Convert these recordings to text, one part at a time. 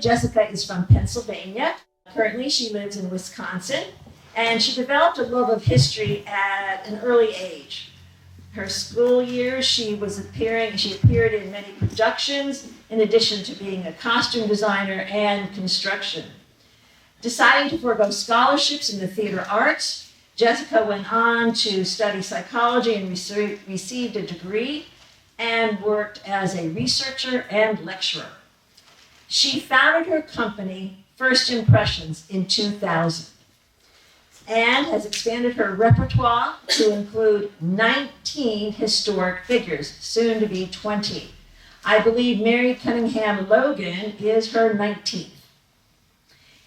Jessica is from Pennsylvania. Currently, she lives in Wisconsin, and she developed a love of history at an early age. Her school years, she appeared in many productions, in addition to being a costume designer and construction. Deciding to forego scholarships in the theater arts, Jessica went on to study psychology and received a degree and worked as a researcher and lecturer. She founded her company, First Impressions, in 2000 and has expanded her repertoire to include 19 historic figures, soon to be 20. I believe Mary Cunningham Logan is her 19th.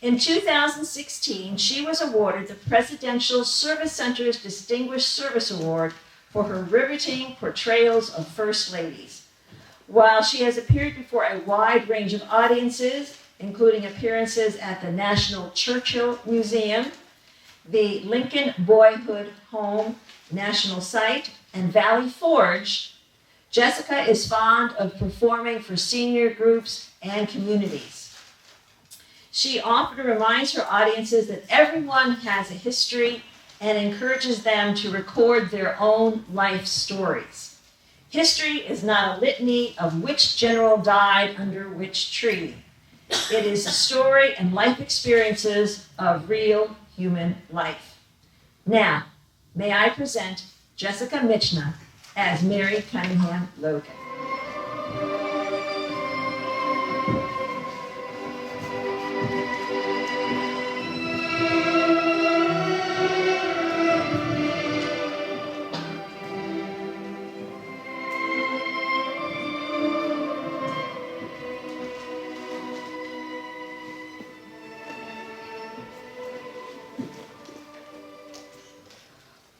In 2016, she was awarded the Presidential Service Center's Distinguished Service Award for her riveting portrayals of First Ladies. While she has appeared before a wide range of audiences, including appearances at the National Churchill Museum, the Lincoln Boyhood Home National Site, and Valley Forge, Jessica is fond of performing for senior groups and communities. She often reminds her audiences that everyone has a history and encourages them to record their own life stories. History is not a litany of which general died under which tree. It is a story and life experiences of real human life. Now, may I present Jessica Michna as Mary Cunningham Logan.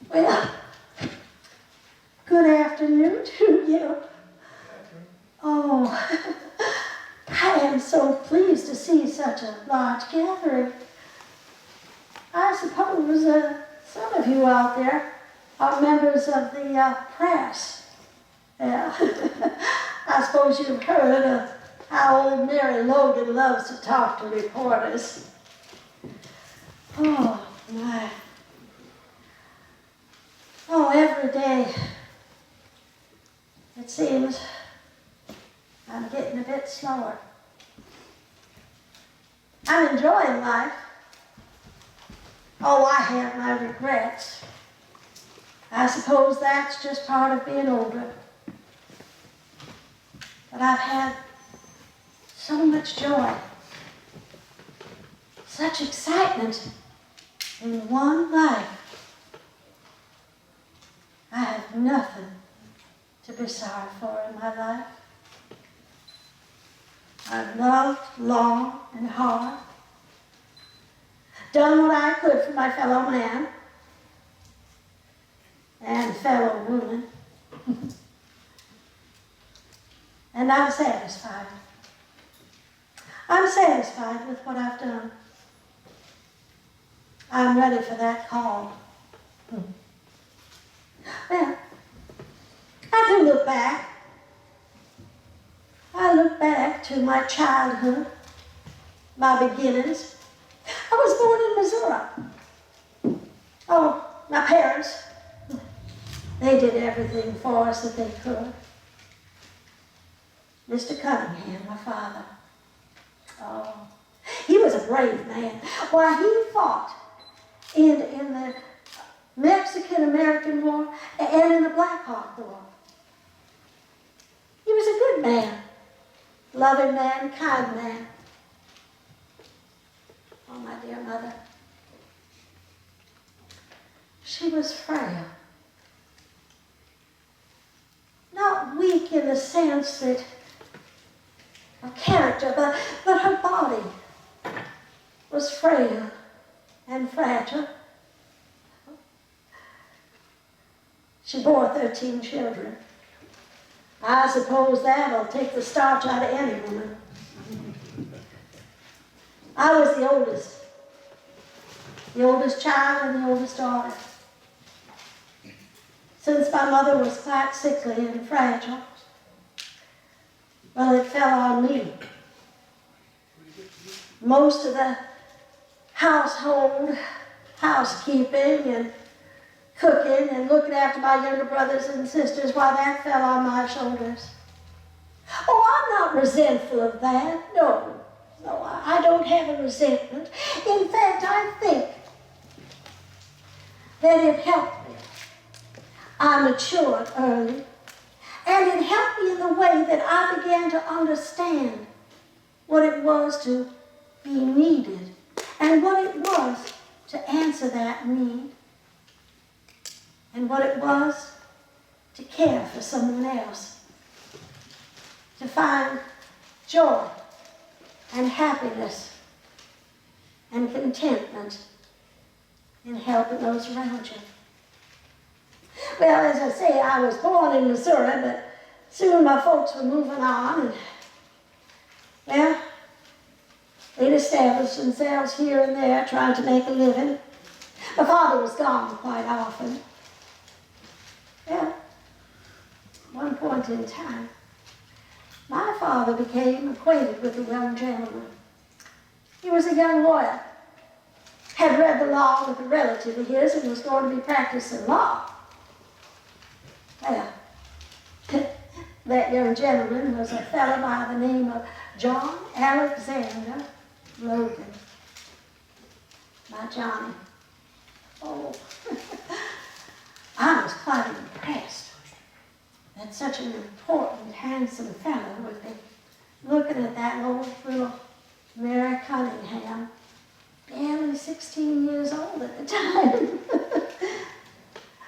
Well, good afternoon to you. Oh, I am so pleased to see such a large gathering. I suppose some of you out there are members of the press. Yeah. I suppose you've heard how old Mary Logan loves to talk to reporters. Oh, my. Oh, every day, it seems I'm getting a bit slower. I'm enjoying life. Oh, I have my regrets. I suppose that's just part of being older. But I've had so much joy, such excitement in one life. I have nothing to be sorry for in my life. I've loved long and hard, done what I could for my fellow man and fellow woman, and I'm satisfied. I'm satisfied with what I've done. I'm ready for that call. Well, I do look back. I look back to my childhood, my beginnings. I was born in Missouri. Oh, my parents, they did everything for us that they could. Mr. Cunningham, my father, oh, he was a brave man. Why, he fought in the Mexican-American War and in the Black Hawk War. He was a good man, loving man, kind man. Oh, my dear mother, she was frail. Not weak in the sense that of character, but her body was frail and fragile. She bore 13 children. I suppose that'll take the starch out of any woman. I was the oldest child and the oldest daughter. Since my mother was quite sickly and fragile, well, it fell on me most of the housekeeping and cooking and looking after my younger brothers and sisters while that fell on my shoulders. Oh, I'm not resentful of that. No, I don't have a resentment. In fact, I think that it helped me. I matured early, and it helped me in the way that I began to understand what it was to be needed and what it was to answer that need and what it was to care for someone else, to find joy and happiness and contentment in helping those around you. Well, as I say, I was born in Missouri, but soon my folks were moving on, and, well, they'd established themselves here and there, trying to make a living. My father was gone quite often. Well, at one point in time, my father became acquainted with a young gentleman. He was a young lawyer, had read the law with a relative of his, and was going to be practicing law. Well, that young gentleman was a fellow by the name of John Alexander Logan. My Johnny. Oh, I was quite impressed that such an important, handsome fellow would be looking at that old little Mary Cunningham, barely 16 years old at the time.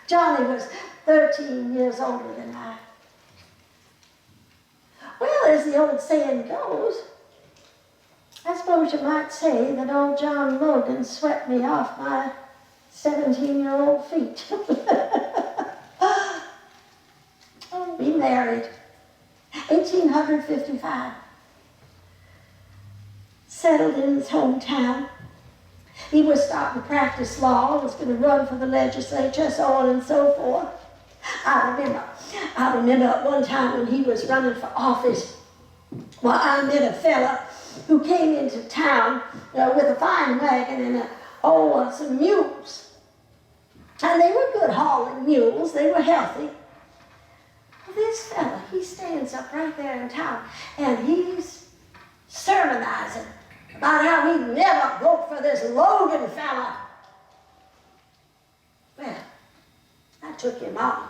Johnny was 13 years older than I. Well, as the old saying goes, I suppose you might say that old John Logan swept me off my 17-year-old feet. We married, 1855. Settled in his hometown. He was starting to practice law, was going to run for the legislature, so on and so forth. I remember at one time when he was running for office, well, I met a fella who came into town with a fine wagon and some mules. And they were good hauling mules, they were healthy. Well, this fella, he stands up right there in town and he's sermonizing about how he'd never vote for this Logan fella. Well, I took him on.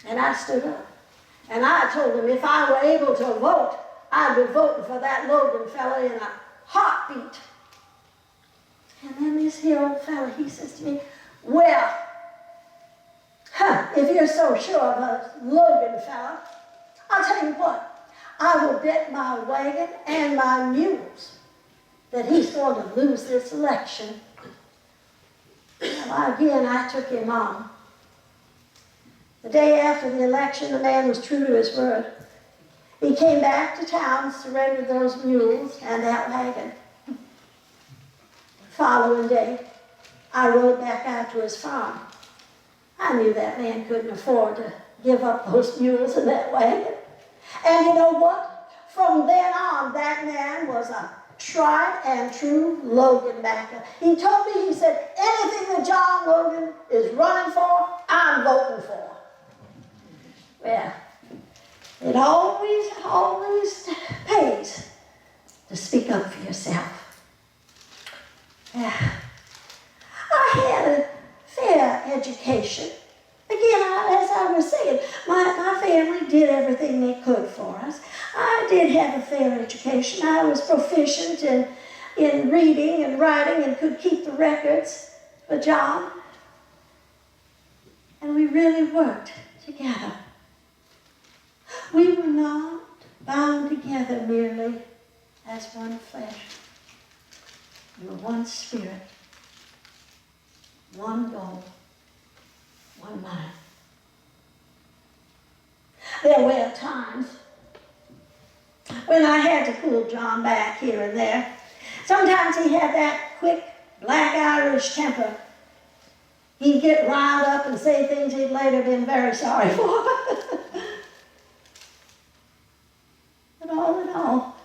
And I stood up. And I told him if I were able to vote, I'd be voting for that Logan fella in a heartbeat. And then this here old fella, he says to me, well, if you're so sure of a Logan fella, I'll tell you what, I will bet my wagon and my mules that he's going to lose this election. Well, again, I took him on. The day after the election, the man was true to his word. He came back to town, surrendered those mules and that wagon. The following day, I rode back out to his farm. I knew that man couldn't afford to give up those mules and that wagon. And you know what? From then on, that man was a tried and true Logan backer. He told me, he said, anything that John Logan is running for, I'm voting for. Well, it always pays to speak up for yourself. I had a fair education. Again, as I was saying, my family did everything they could for us. I did have a fair education. I was proficient in reading and writing and could keep the records for John. And we really worked together. We were not bound together merely as one flesh. We were one spirit, one goal, one mind. There were times when I had to pull John back here and there. Sometimes he had that quick black Irish temper. He'd get riled up and say things he'd later been very sorry for. But all in all,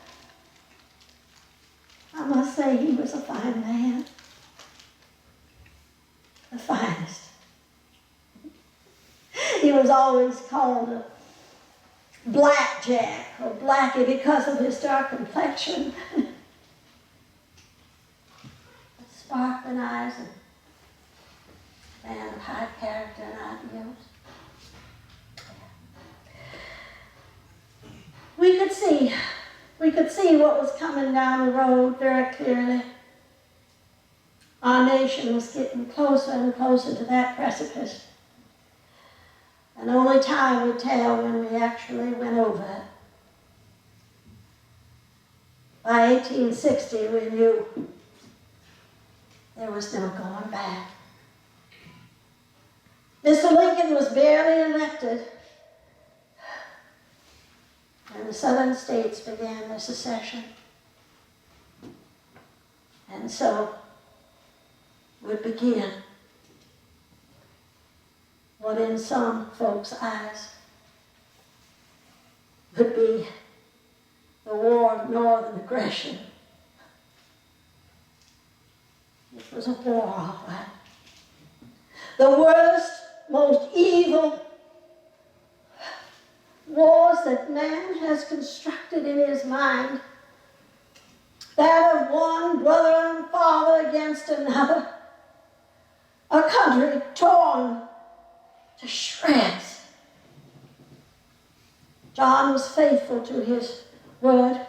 the finest. He was always called a blackjack or blackie because of his dark complexion, sparkling eyes, and man of high character and ideals. We could see what was coming down the road very clearly. Our nation was getting closer and closer to that precipice. And only time would tell when we actually went over it. By 1860, we knew there was no going back. Mr. Lincoln was barely elected, and the southern states began their secession. And so would begin what in some folks' eyes would be the war of northern aggression. It was a war, all right. The worst, most evil wars that man has constructed in his mind, that of one brother and father against another, a country torn to shreds. John was faithful to his word.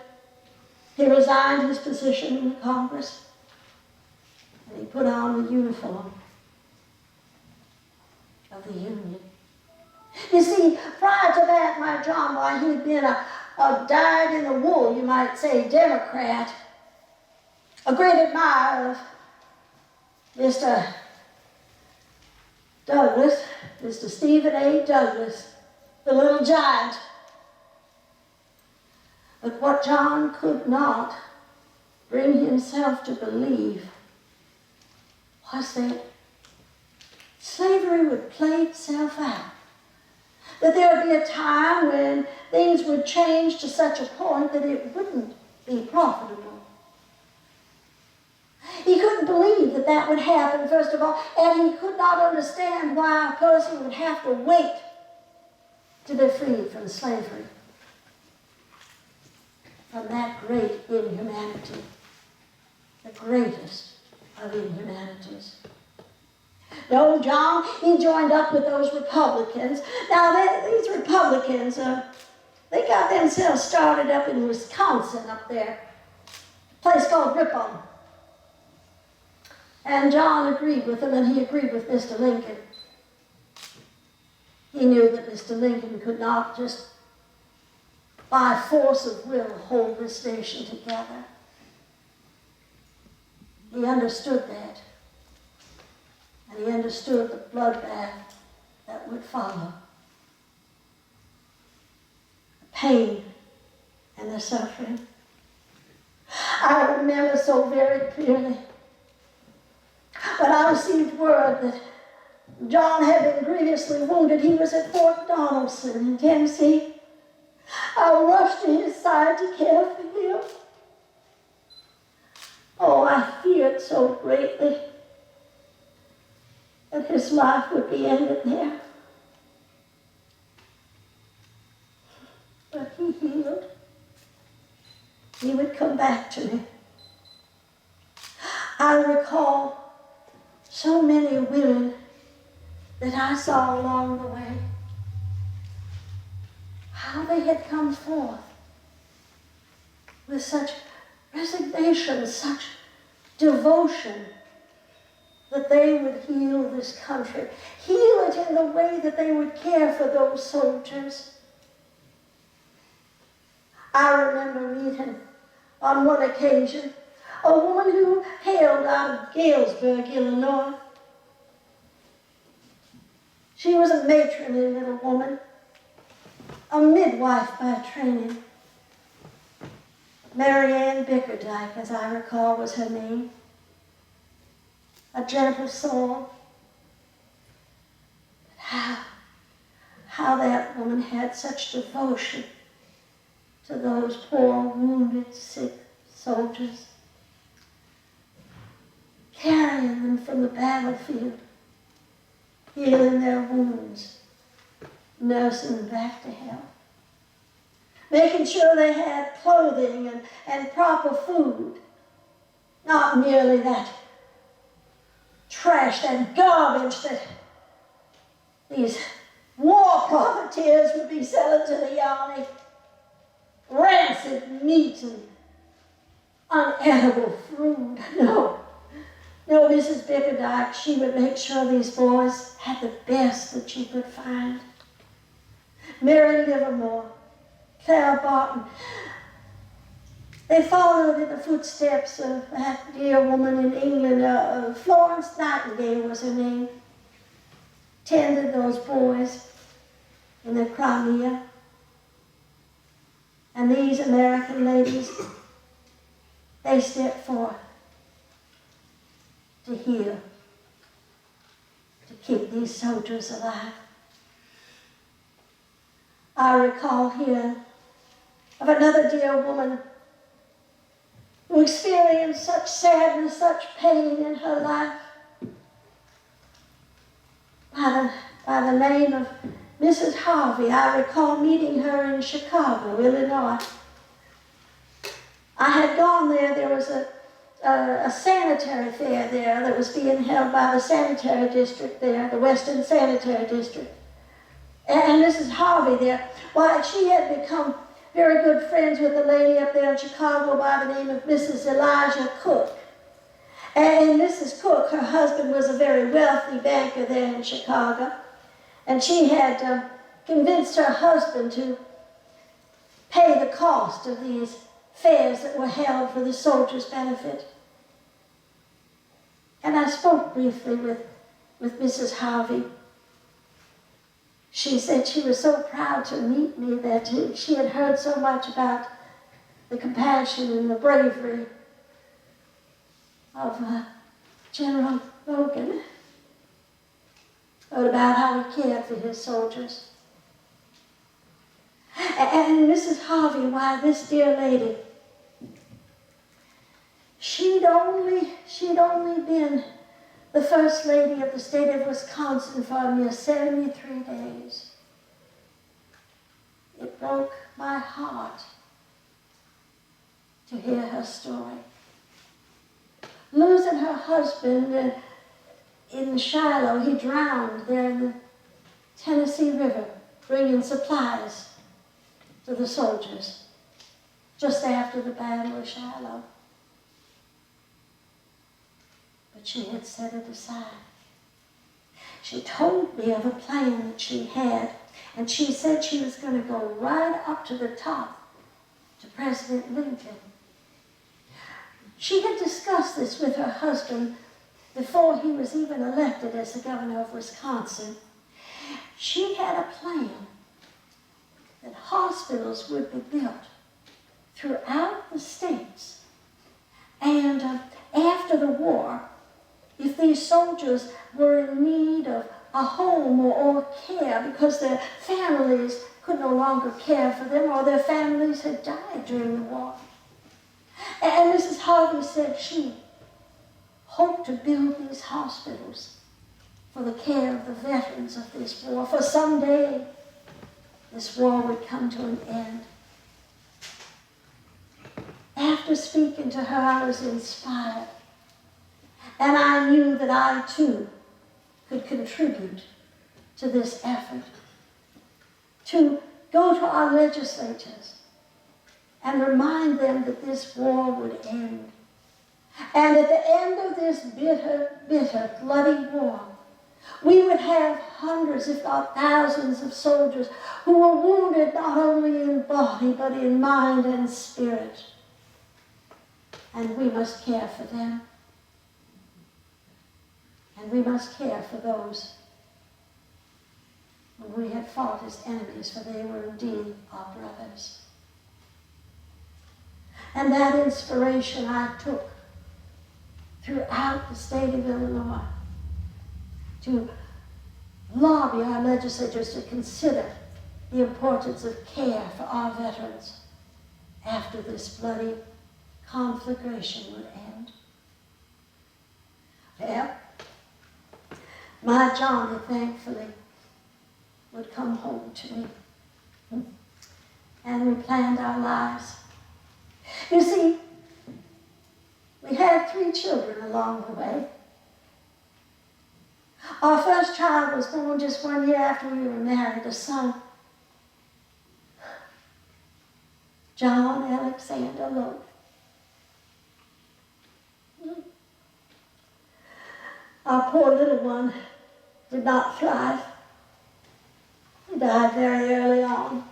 He resigned his position in the Congress, and he put on the uniform of the Union. You see, prior to that, my John, why, he'd been a dyed-in-the-wool, you might say, Democrat, a great admirer of Mr. Douglas, Mr. Stephen A. Douglas, the little giant. But what John could not bring himself to believe was that slavery would play itself out. That there would be a time when things would change to such a point that it wouldn't be profitable. He couldn't believe that that would happen, first of all, and he could not understand why a person would have to wait to be freed from slavery, from that great inhumanity, the greatest of inhumanities. No, John, he joined up with those Republicans. Now, these Republicans, they got themselves started up in Wisconsin up there, a place called Ripon. And John agreed with them, and he agreed with Mr. Lincoln. He knew that Mr. Lincoln could not just by force of will hold this nation together. He understood that. And he understood the bloodbath that would follow. The pain and the suffering. I remember so very clearly when I received word that John had been grievously wounded. He was at Fort Donelson in Tennessee. I rushed to his side to care for him. Oh, I feared so greatly that his life would be ended there. But he healed. He would come back to me. I recall so many women that I saw along the way, how they had come forth with such resignation, such devotion, that they would heal this country, heal it in the way that they would care for those soldiers. I remember meeting on one occasion a woman who hailed out of Galesburg, Illinois. She was a matronly little woman, a midwife by training. Mary Ann Bickerdike, as I recall, was her name. A gentle soul. But how that woman had such devotion to those poor, wounded, sick soldiers, carrying them from the battlefield healing their wounds, nursing them back to health, making sure they had clothing and proper food, not merely that trash, that garbage that these war profiteers would be selling to the army, rancid meat and unedible food. No, Mrs. Bickerdike, she would make sure these boys had the best that she could find. Mary Livermore, Clara Barton, they followed in the footsteps of that dear woman in England, Florence Nightingale was her name, tended those boys in the Crimea. And these American ladies, they stepped forth to heal, to keep these soldiers alive. I recall hearing of another dear woman who experienced such sadness, such pain in her life by the name of Mrs. Harvey. I recall meeting her in Chicago, Illinois. I had gone there. There was a sanitary fair there that was being held by the sanitary district there, the Western Sanitary District. And Mrs. Harvey there, why, she had become very good friends with a lady up there in Chicago by the name of Mrs. Elijah Cook. And Mrs. Cook, her husband was a very wealthy banker there in Chicago. And she had convinced her husband to pay the cost of these fairs that were held for the soldiers' benefit. And I spoke briefly with Mrs. Harvey. She said she was so proud to meet me, that she had heard so much about the compassion and the bravery of General Logan, heard about how he cared for his soldiers. And Mrs. Harvey, why, this dear lady, she'd only been the First Lady of the state of Wisconsin for a mere 73 days. It broke my heart to hear her story. Losing her husband in Shiloh, he drowned there in the Tennessee River, bringing supplies to the soldiers just after the Battle of Shiloh. But she had set it aside. She told me of a plan that she had, and she said she was going to go right up to the top to President Lincoln. She had discussed this with her husband before he was even elected as the governor of Wisconsin. She had a plan that hospitals would be built throughout the states. And after the war, if these soldiers were in need of a home or care because their families could no longer care for them or their families had died during the war. And Mrs. Harvey said she hoped to build these hospitals for the care of the veterans of this war, for someday this war would come to an end. After speaking to her, I was inspired. And I knew that I, too, could contribute to this effort, to go to our legislators and remind them that this war would end. And at the end of this bitter, bitter, bloody war, we would have hundreds, if not thousands, of soldiers who were wounded not only in body, but in mind and spirit. And we must care for them. And we must care for those whom we had fought as enemies, for they were indeed our brothers. And that inspiration I took throughout the state of Illinois to lobby our legislators to consider the importance of care for our veterans after this bloody conflagration would end. Well, my Johnny, thankfully, would come home to me. And we planned our lives. You see, we had 3 children along the way. Our first child was born just 1 year after we were married, a son, John Alexander Logan. Our poor little one did not thrive. He died very early on.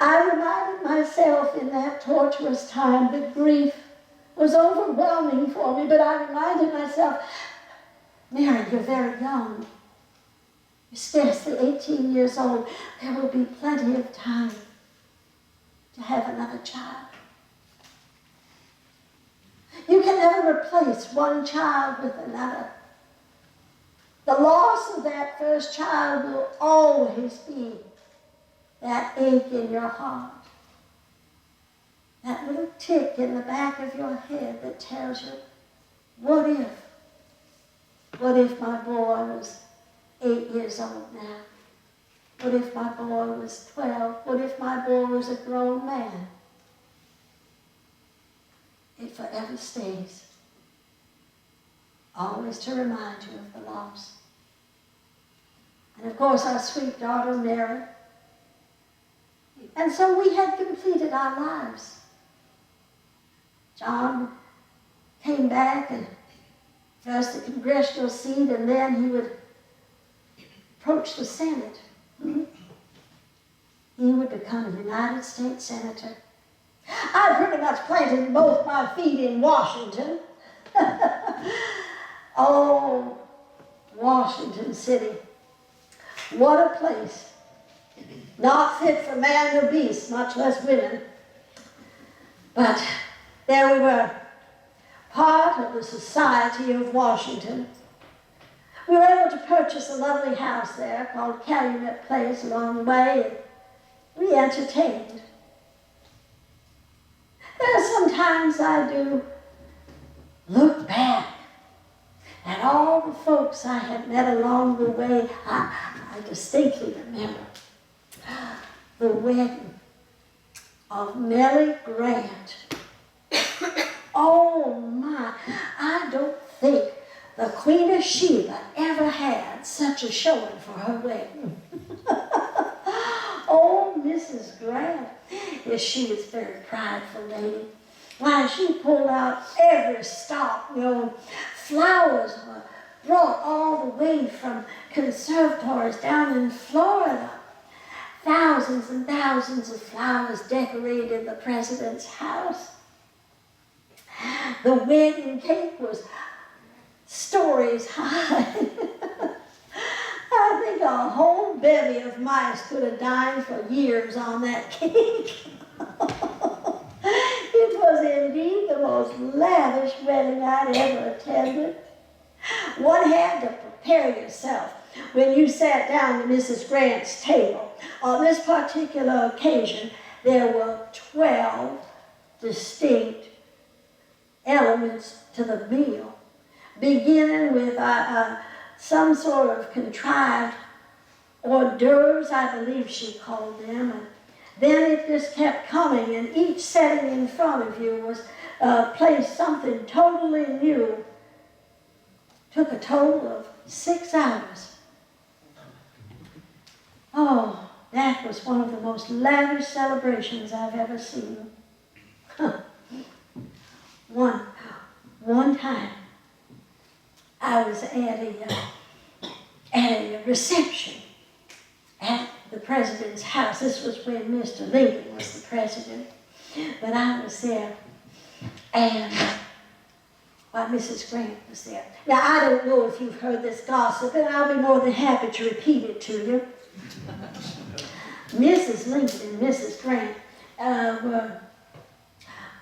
I reminded myself in that torturous time that grief was overwhelming for me, but I reminded myself, Mary, you're very young. You're scarcely 18 years old. There will be plenty of time to have another child. You can never replace one child with another. The loss of that first child will always be that ache in your heart, that little tick in the back of your head that tells you, what if? What if my boy was 8 years old now? What if my boy was 12? What if my boy was a grown man? It forever stays, always to remind you of the loss. And of course, our sweet daughter, Mary. And so we had completed our lives. John came back, and first the congressional seat, and then he would approach the Senate. He would become a United States Senator. I pretty much planted both my feet in Washington. Oh, Washington City. What a place. Not fit for man or beast, much less women. But there we were, part of the society of Washington. We were able to purchase a lovely house there called Calumet Place along the way, and we entertained. There are sometimes I do look back at all the folks I had met along the way. I distinctly remember the wedding of Mary Grant. Oh my, I don't think the Queen of Sheba ever had such a showing for her wedding. Oh, Mrs. Grant, yes, she was a very prideful lady. Why, she pulled out every stop, flowers were brought all the way from conservatories down in Florida. Thousands and thousands of flowers decorated the president's house. The wedding cake was stories high. I think a whole bevy of mice could have dined for years on that cake. It was indeed the most lavish wedding I'd ever attended. One had to prepare yourself when you sat down to Mrs. Grant's table. On this particular occasion, there were 12 distinct elements to the meal, beginning with some sort of contrived hors d'oeuvres, I believe she called them, and then it just kept coming, and each setting in front of you was placed something totally new. Took a total of 6 hours. Oh, that was one of the most lavish celebrations I've ever seen. One time, I was at a reception at the president's house. This was when Mr. Lincoln was the president. But I was there, and Mrs. Grant was there. Now, I don't know if you've heard this gossip, and I'll be more than happy to repeat it to you. Mrs. Lincoln and Mrs. Grant were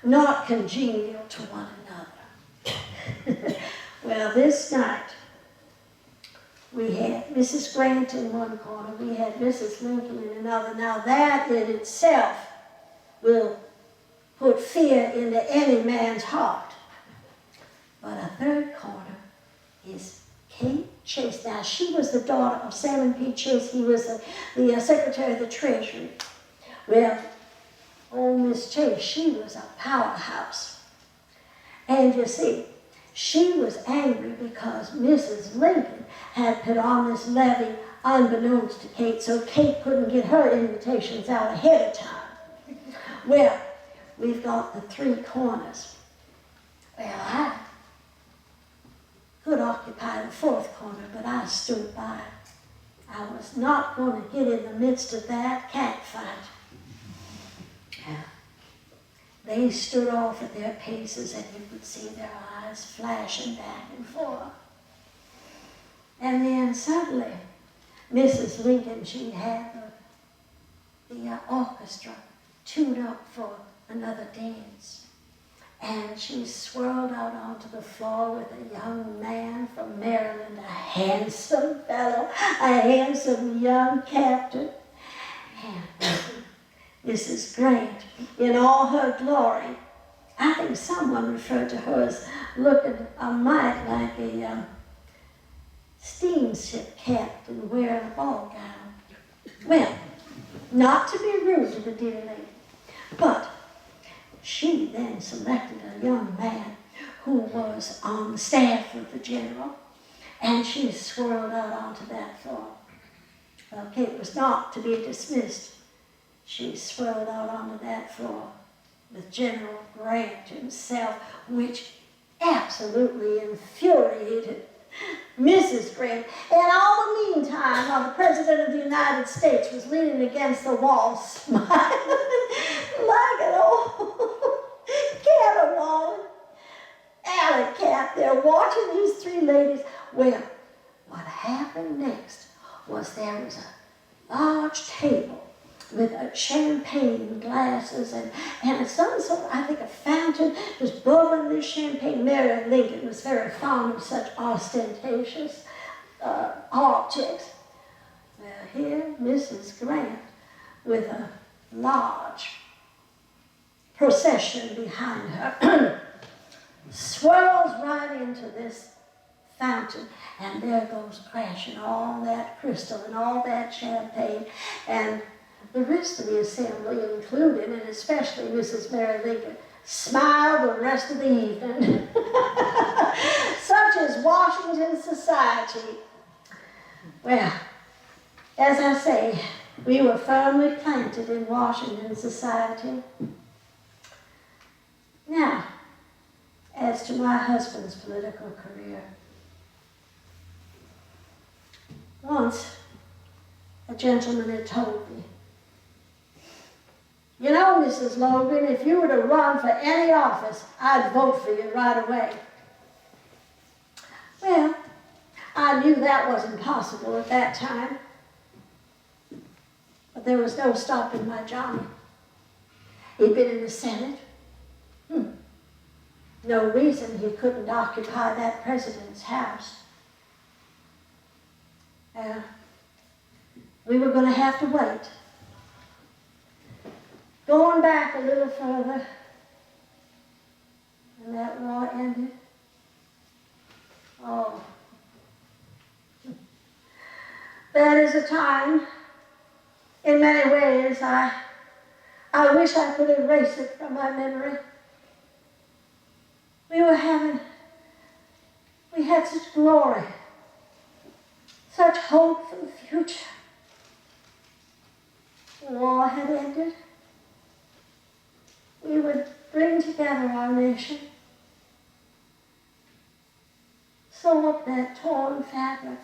not congenial to one another. Well, this night, we had Mrs. Grant in one corner, we had Mrs. Lincoln in another. Now that in itself will put fear into any man's heart. But a third corner is Kate Chase. Now, she was the daughter of Salmon P. Chase. He was the Secretary of the Treasury. Well, old Miss Chase, she was a powerhouse. And you see, she was angry because Mrs. Lincoln had put on this levy unbeknownst to Kate, so Kate couldn't get her invitations out ahead of time. Well, we've got the three corners. Well, I could occupy the fourth corner, but I stood by. I was not going to get in the midst of that catfight. They stood off at their paces, and you could see their eyes flashing back and forth. And then suddenly, Mrs. Lincoln, she had the orchestra tuned up for another dance. And she swirled out onto the floor with a young man from Maryland, a handsome fellow, a handsome young captain. And Mrs. Grant, in all her glory, I think someone referred to her as looking a mite like a steamship captain wearing a ball gown. Well, not to be rude to the dear lady, but she then selected a young man who was on the staff of the general, and she swirled out onto that floor. Well, Kate was not to be dismissed. She swirled out onto that floor with General Grant himself, which absolutely infuriated Mrs. Grant. And all the meantime, while the President of the United States was leaning against the wall, smiling like an old caterwauling alley cat, they're watching these three ladies. Well, what happened next was there was a large table with champagne glasses and some sort of, I think, a fountain was bubbling this champagne. Mary Lincoln was very fond of such ostentatious objects. Well, here Mrs. Grant, with a large procession behind her, swirls right into this fountain, and there goes crashing all that crystal and all that champagne, and the rest of the assembly, including and especially Mrs. Mary Lincoln, smiled the rest of the evening. Such is Washington society. Well, as I say, we were firmly planted in Washington society. Now, as to my husband's political career. Once, a gentleman had told me, "You know, Mrs. Logan, if you were to run for any office, I'd vote for you right away." Well, I knew that wasn't possible at that time, but there was no stopping my Johnny. He'd been in the Senate. No reason he couldn't occupy that president's house. We were going to have to wait. Going back a little further, and that war ended. Oh, that is a time, in many ways, I wish I could erase it from my memory. We had such glory, such hope for the future. The war had ended. We would bring together our nation, sew up that torn fabric,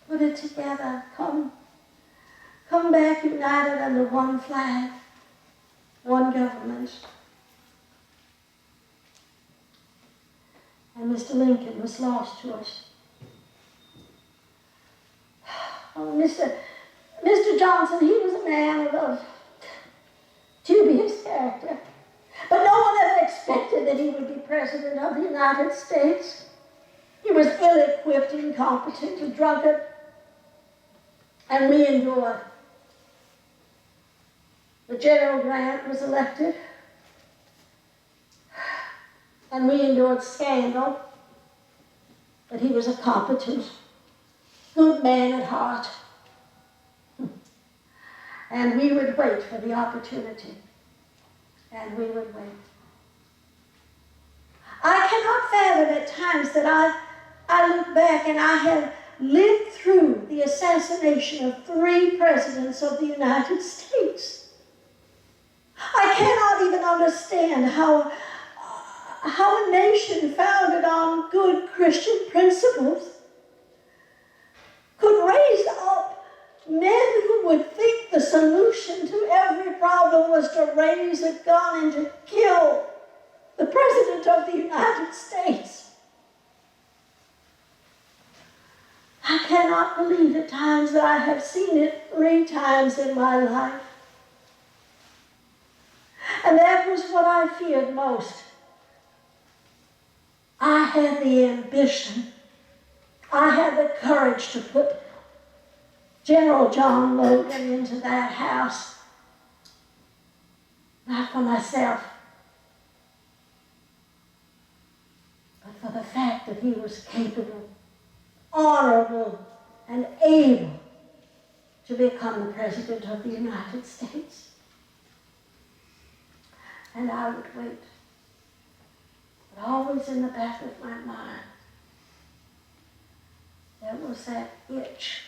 put it together, come back united under one flag, one government. And Mr. Lincoln was lost to us. Oh, Mr. Johnson, he was a man of dubious character. But no one ever expected that he would be President of the United States. He was ill-equipped, incompetent, a drunkard, and we endured. The General Grant was elected, and we endured scandal. but he was a competent, good man at heart. And we would wait for the opportunity. And we would wait. I cannot fathom at times that I look back and I have lived through the assassination of 3 presidents of the United States. I cannot even understand how a nation founded on good Christian principles could raise up men who would think the solution to every problem was to raise a gun and to kill the President of the United States. I cannot believe at times that I have seen it 3 times in my life. And that was what I feared most. I had the ambition, I had the courage to put General John Logan into that house. Not for myself, but for the fact that he was capable, honorable, and able to become the President of the United States. And I would wait. But always in the back of my mind, there was that itch,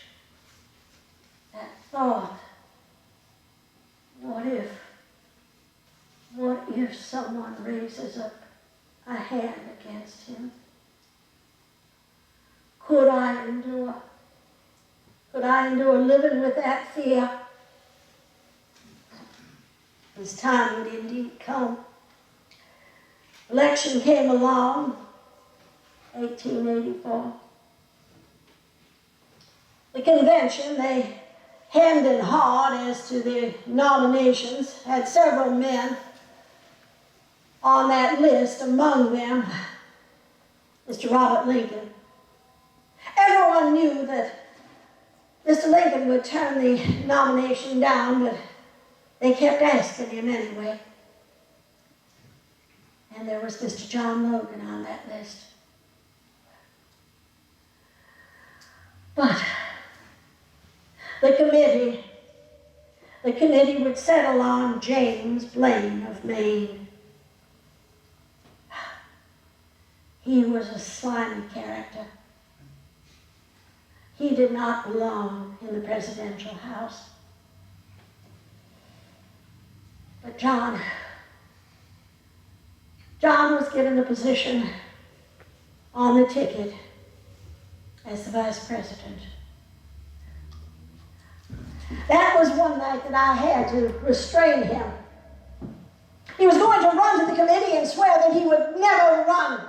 that thought, what if someone raises up a hand against him? Could I endure? Could I endure living with that fear? His time would indeed come. Election came along, 1884. The convention, they hemmed and hawed as to the nominations, had several men on that list, among them Mr. Robert Lincoln. Everyone knew that Mr. Lincoln would turn the nomination down, but they kept asking him anyway. And there was Mr. John Logan on that list. But the committee would settle on James Blaine of Maine. He was a slimy character. He did not belong in the presidential house. But John was given a position on the ticket as the vice president. That was one night that I had to restrain him. He was going to run to the committee and swear that he would never run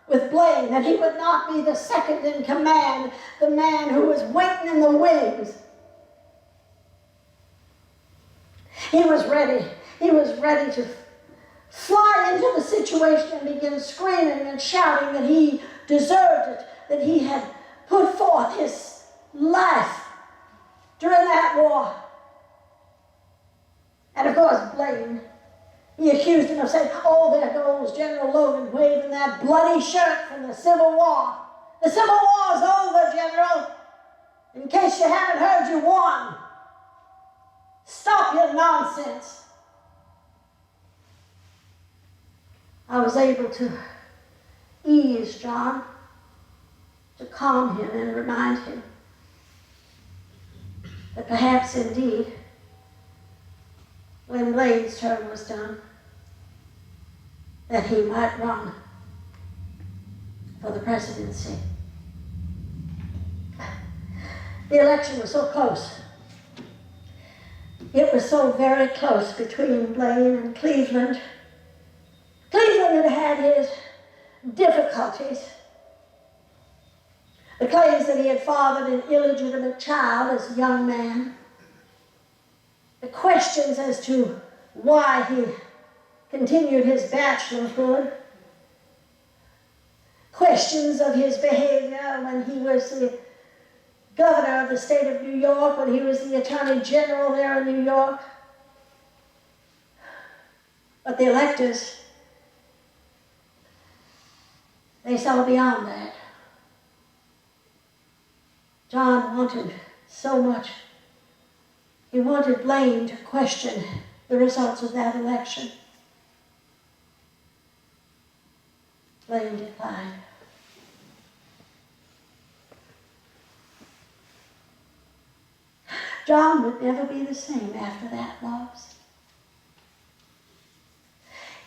with Blaine, that he would not be the second in command, the man who was waiting in the wings. He was ready. He was ready to fly into the situation and begin screaming and shouting that he deserved it, that he had put forth his life during that war. And of course, Blaine, he accused him of saying, oh, there goes General Logan waving that bloody shirt from the Civil War. The Civil War's over, General. In case you haven't heard, you won. Stop your nonsense. I was able to ease John, to calm him and remind him that perhaps indeed, when Blaine's term was done, that he might run for the presidency. The election was so close. It was so very close between Blaine and Cleveland. Cleveland had had his difficulties. The claims that he had fathered an illegitimate child as a young man. The questions as to why he continued his bachelorhood. Questions of his behavior when he was the governor of the state of New York, when he was the attorney general there in New York. But the electors, they saw beyond that. John wanted so much. He wanted Blaine to question the results of that election. Blaine declined. John would never be the same after that loss.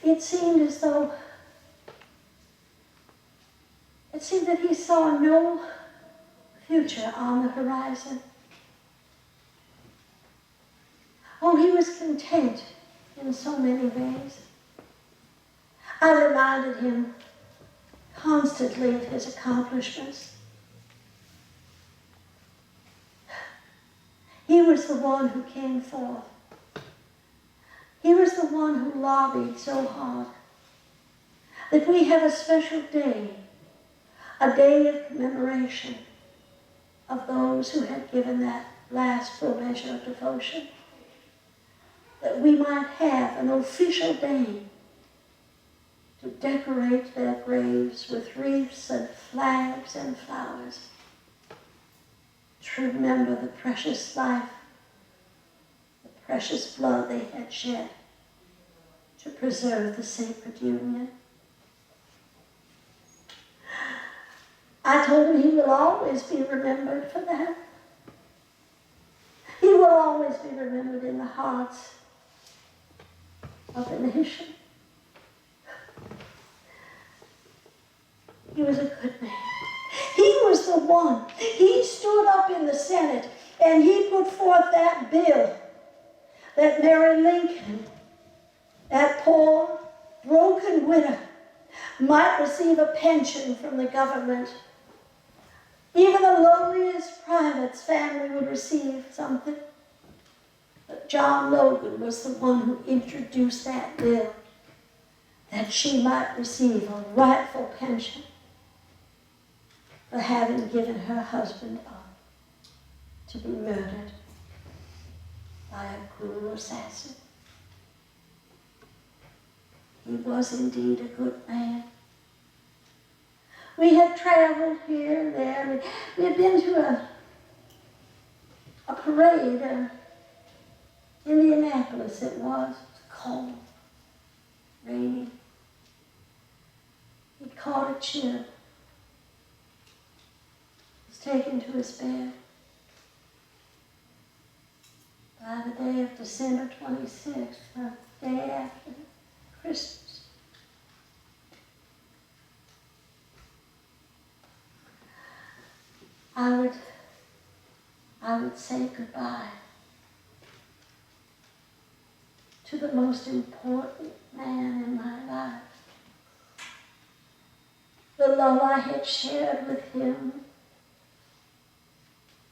It seemed that he saw no future on the horizon. Oh, he was content in so many ways. I reminded him constantly of his accomplishments. He was the one who came forth. He was the one who lobbied so hard that we have a special day, a day of commemoration of those who had given that last full measure of devotion, that we might have an official day to decorate their graves with wreaths and flags and flowers, to remember the precious life, the precious blood they had shed, to preserve the sacred union. I told him he will always be remembered for that. He will always be remembered in the hearts of the nation. He was a good man. He was the one. He stood up in the Senate and he put forth that bill that Mary Lincoln, that poor, broken widow, might receive a pension from the government. Even the lowliest private's family would receive something. But John Logan was the one who introduced that bill, that she might receive a rightful pension for having given her husband up to be murdered by a cruel assassin. He was indeed a good man. We had traveled here and there. We had been to a parade, Indianapolis it was. It was cold, rainy. He caught a chill. Was taken to his bed. By the day of December 26th, the day after Christmas, I would say goodbye to the most important man in my life. The love I had shared with him,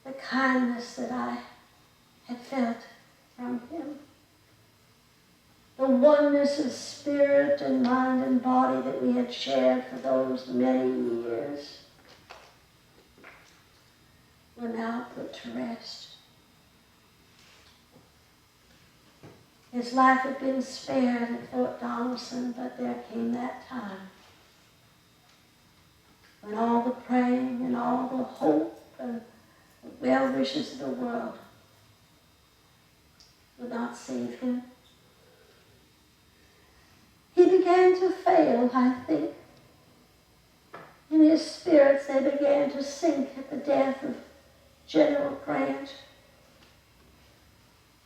the kindness that I had felt from him, the oneness of spirit and mind and body that we had shared for those many years were now put to rest. His life had been spared at Fort Donelson, but there came that time when all the praying and all the hope and the well wishes of the world would not save him. He began to fail, I think. In his spirits, they began to sink at the death of General Grant.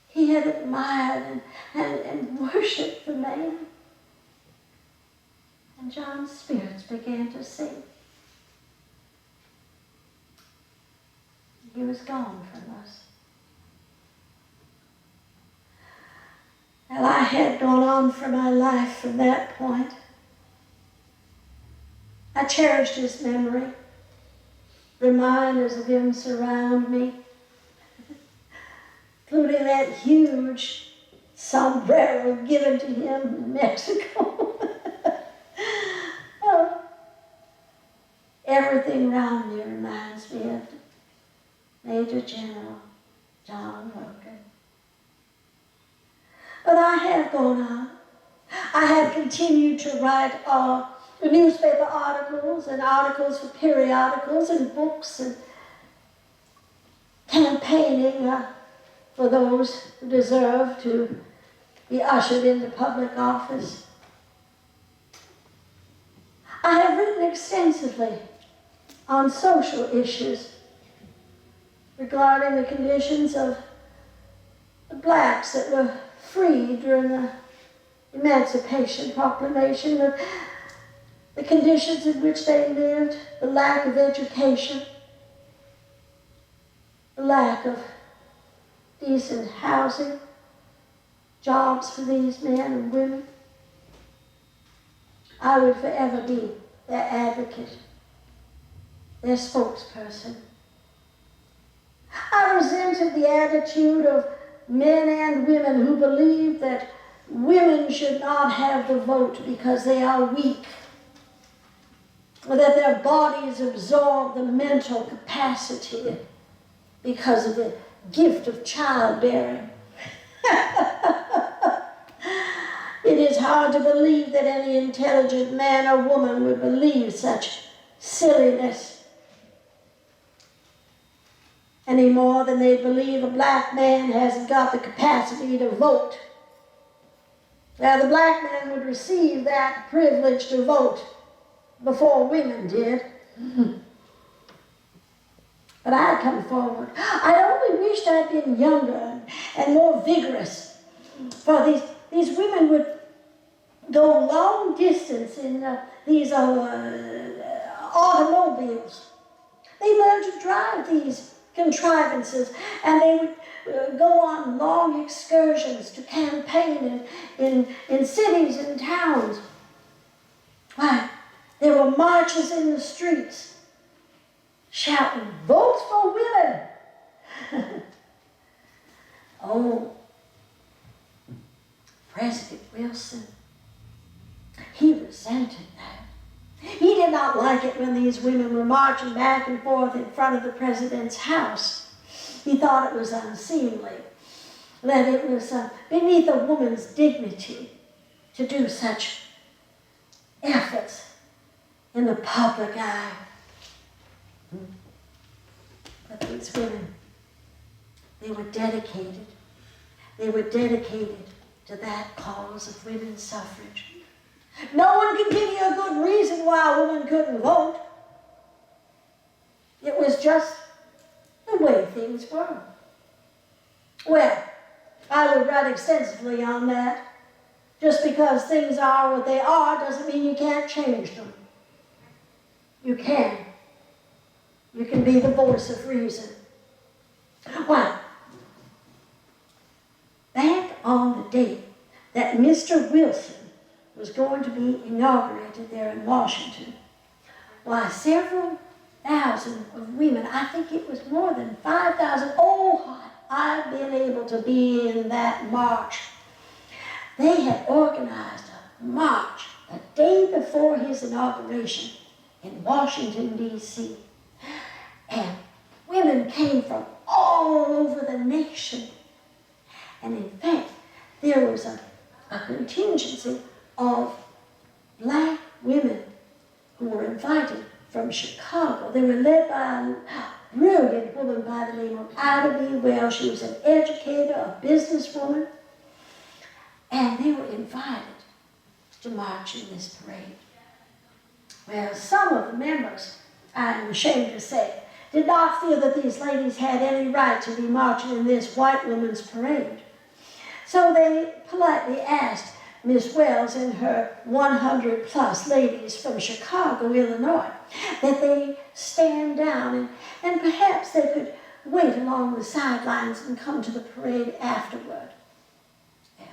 He had admired and worshipped the man. And John's spirits began to sink. He was gone from us. And I had gone on for my life from that point. I cherished his memory. Reminders of him surround me, including that huge sombrero given to him in Mexico. Oh, everything around me reminds me of Major General John Logan. But I have gone on. I have continued to write newspaper articles and articles for periodicals and books, and campaigning for those who deserve to be ushered into public office. I have written extensively on social issues regarding the conditions of the blacks that were freed during the Emancipation Proclamation, the conditions in which they lived, the lack of education, the lack of decent housing, jobs for these men and women. I would forever be their advocate, their spokesperson. I resented the attitude of men and women who believe that women should not have the vote because they are weak, or that their bodies absorb the mental capacity because of the gift of childbearing. It is hard to believe that any intelligent man or woman would believe such silliness any more than they believe a black man hasn't got the capacity to vote. Now, the black man would receive that privilege to vote before women did. But I had come forward. I only wished I'd been younger and more vigorous, for these women would go long distance in these automobiles. They learned to drive these contrivances, and they would go on long excursions to campaign in cities and towns. Why, there were marches in the streets shouting, "Vote for women!" Oh, President Wilson, he resented that. He did not like it when these women were marching back and forth in front of the president's house. He thought it was unseemly, that it was beneath a woman's dignity to do such efforts in the public eye. But these women, they were dedicated. They were dedicated to that cause of women's suffrage. No one can give you a good reason why a woman couldn't vote. It was just the way things were. Well, I would write extensively on that. Just because things are what they are doesn't mean you can't change them. You can. You can be the voice of reason. Well, back on the date that Mr. Wilson was going to be inaugurated there in Washington, why, several thousand of women, I think it was more than 5,000, oh, I've been able to be in that march. They had organized a march the day before his inauguration in Washington, D.C. And women came from all over the nation. And in fact, there was a contingency of black women who were invited from Chicago. They were led by a brilliant woman by the name of Ida B. Wells. She was an educator, a businesswoman, and they were invited to march in this parade. Well, some of the members, I'm ashamed to say, did not feel that these ladies had any right to be marching in this white women's parade. So they politely asked Miss Wells and her 100-plus ladies from Chicago, Illinois, that they stand down and perhaps they could wait along the sidelines and come to the parade afterward. Yeah.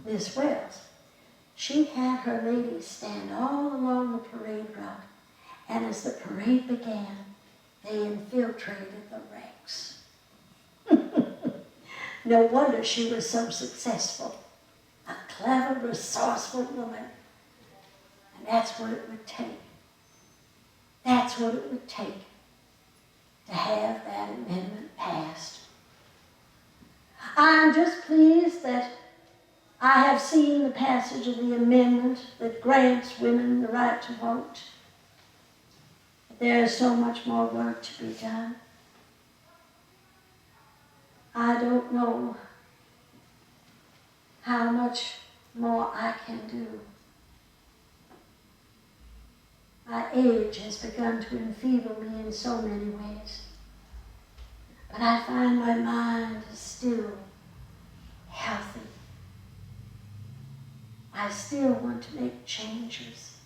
Miss Wells, she had her ladies stand all along the parade route, and as the parade began, they infiltrated the ranks. No wonder she was so successful. A clever, resourceful woman. And that's what it would take. That's what it would take to have that amendment passed. I'm just pleased that I have seen the passage of the amendment that grants women the right to vote. But there is so much more work to be done. I don't know how much more I can do. My age has begun to enfeeble me in so many ways. But I find my mind is still healthy. I still want to make changes.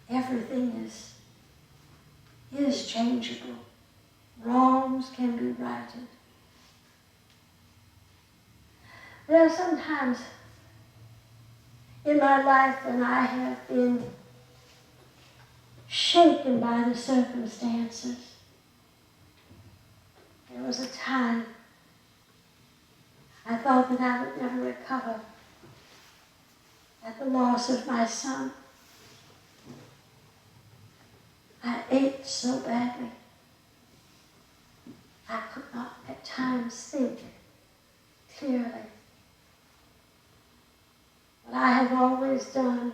Everything is changeable. Wrongs can be righted. There are some times in my life when I have been shaken by the circumstances. There was a time I thought that I would never recover at the loss of my son. I ached so badly. I could not at times think clearly. What I have always done,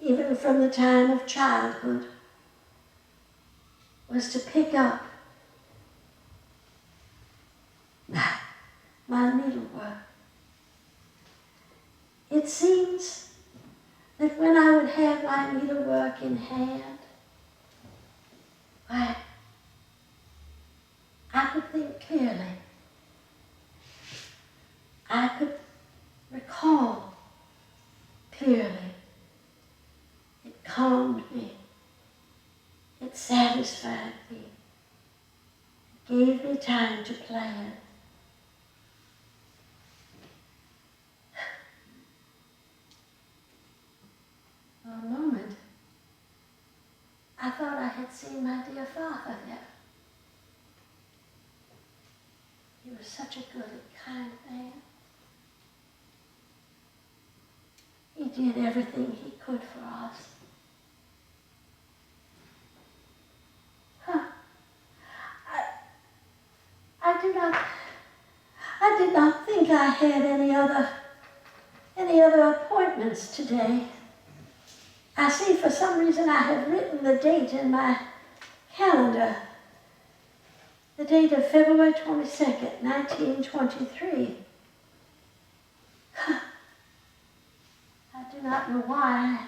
even from the time of childhood, was to pick up my needlework. It seems that when I would have my needlework in hand, I could think clearly. I could recall clearly. It calmed me. It satisfied me. It gave me time to plan. For a moment, I thought I had seen my dear father there. He was such a good and kind man. He did everything he could for us. I did not think I had any other appointments today. I see for some reason I have written the date in my calendar. The date of February 22nd, 1923. I do not know why I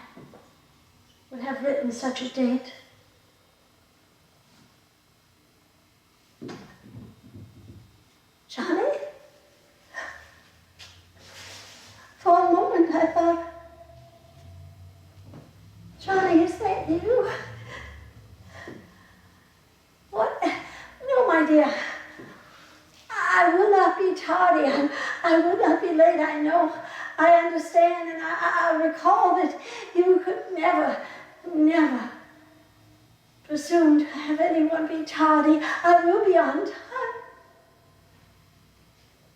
would have written such a date. Johnny? For a moment I thought, Johnny, is that you? What? No, my dear. I will not be tardy. I will not be late. I know. I understand, and I recall that you could never presume to have anyone be tardy. I will be on time.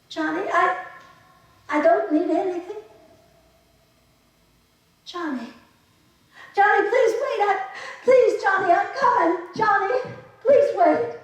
Johnny, I don't need anything. Johnny, please wait. Please, Johnny, I'm coming. Johnny, please wait.